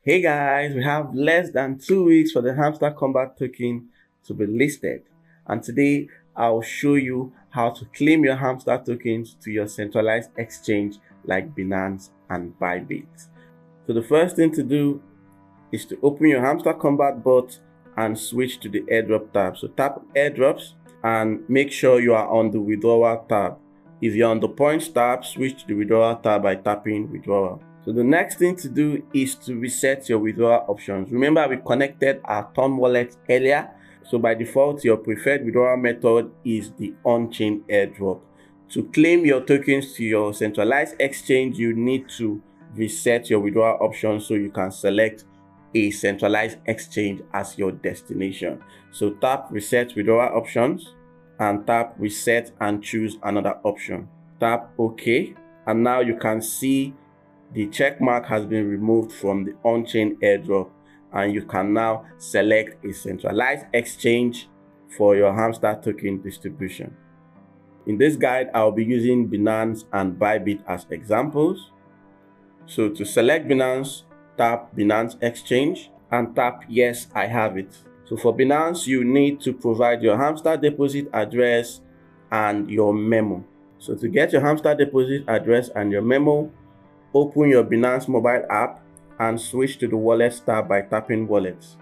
Hey guys, we have less than 2 weeks for the Hamster Kombat token to be listed, and today I'll show you how to claim your Hamster tokens to your centralized exchange like Binance and Bybit. So the first thing to do is to open your Hamster Kombat bot and switch to the airdrop tab. So tap airdrops and make sure you are on the withdrawal tab. If you're on the points tab, switch to the withdrawal tab by tapping withdrawal. So the next thing to do is to reset your withdrawal options. Remember, we connected our Ton wallet earlier. So by default, your preferred withdrawal method is the on-chain airdrop. To claim your tokens to your centralized exchange, you need to reset your withdrawal options so you can select a centralized exchange as your destination. So tap reset withdrawal options and tap reset and choose another option. Tap OK, and now you can see the check mark has been removed from the on-chain airdrop, and you can now select a centralized exchange for your Hamster token distribution. In this guide, I'll be using Binance and Bybit as examples. So to select Binance, tap Binance Exchange and tap Yes, I have it. So for Binance, you need to provide your Hamster deposit address and your memo. So to get your Hamster deposit address and your memo, open your Binance mobile app and switch to the Wallets tab by tapping Wallets.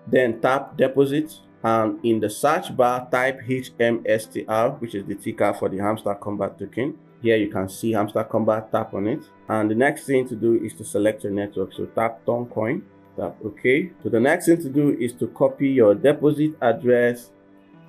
Then tap Deposit, and in the search bar type HMSTR, which is the ticker for the Hamster Kombat token. Here you can see Hamster Kombat, tap on it. And the next thing to do is to select your network. So tap Toncoin, tap OK. So the next thing to do is to copy your deposit address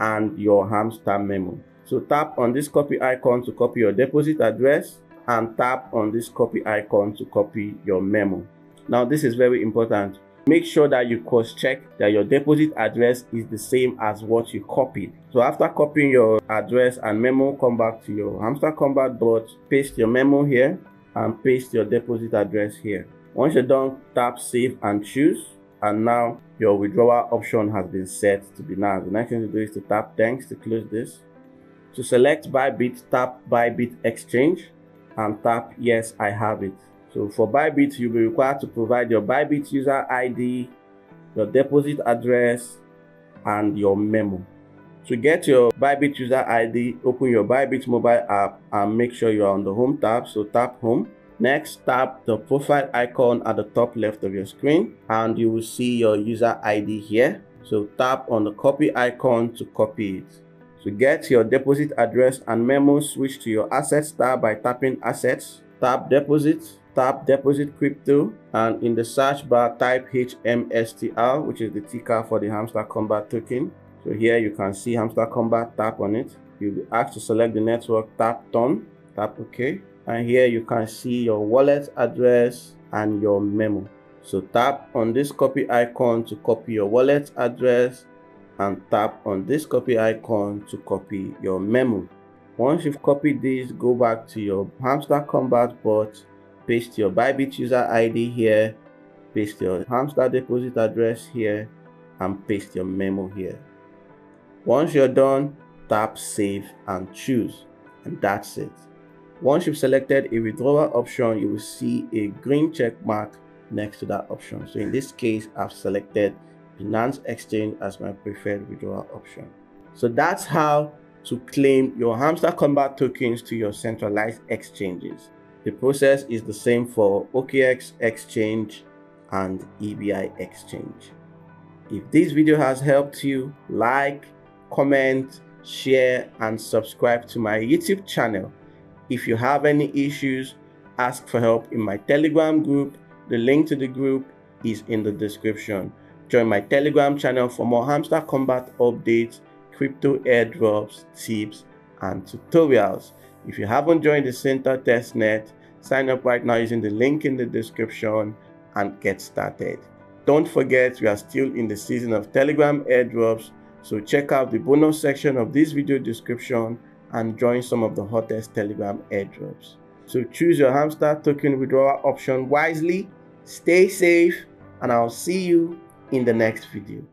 and your Hamster memo. So tap on this copy icon to copy your deposit address and tap on this copy icon to copy your memo. Now this is very important. Make sure that you cross-check that your deposit address is the same as what you copied. So after copying your address and memo, come back to your Hamster Kombat bot, paste your memo here and paste your deposit address here. Once you're done, tap save and choose, and now your withdrawal option has been set to Binance. The next thing to do is to tap thanks to close this. To select Bybit, tap Bybit Exchange and tap Yes, I have it. So for Bybit, you'll be required to provide your Bybit user ID, your deposit address, and your memo. To get your Bybit user ID, open your Bybit mobile app and make sure you're on the home tab. So tap home. Next, tap the profile icon at the top left of your screen and you will see your user ID here. So tap on the copy icon to copy it. To get your deposit address and memo, switch to your Assets tab by tapping Assets, tap Deposit, tap Deposit Crypto, and in the search bar type HMSTR, which is the ticker for the Hamster Kombat token. So here you can see Hamster Kombat, tap on it. You'll be asked to select the network, tap Ton, tap OK. And here you can see your wallet address and your memo. So tap on this copy icon to copy your wallet address and tap on this copy icon to copy your memo. Once you've copied this, go back to your Hamster Kombat bot, paste your Bybit user ID here, paste your Hamster deposit address here, and paste your memo here. Once you're done, tap save and choose, and that's it. Once you've selected a withdrawal option, you will see a green check mark next to that option. So in this case, I've selected Binance Exchange as my preferred withdrawal option. So that's how to claim your Hamster Kombat tokens to your centralized exchanges. The process is the same for OKX Exchange and EBI Exchange. If this video has helped you, like, comment, share, and subscribe to my YouTube channel. If you have any issues, ask for help in my Telegram group. The link to the group is in the description. Join my Telegram channel for more Hamster Kombat updates, crypto airdrops, tips, and tutorials. If you haven't joined the Center Testnet, sign up right now using the link in the description and get started. Don't forget, we are still in the season of Telegram airdrops, so check out the bonus section of this video description and join some of the hottest Telegram airdrops. So choose your Hamster token withdrawal option wisely, stay safe, and I'll see you in the next video.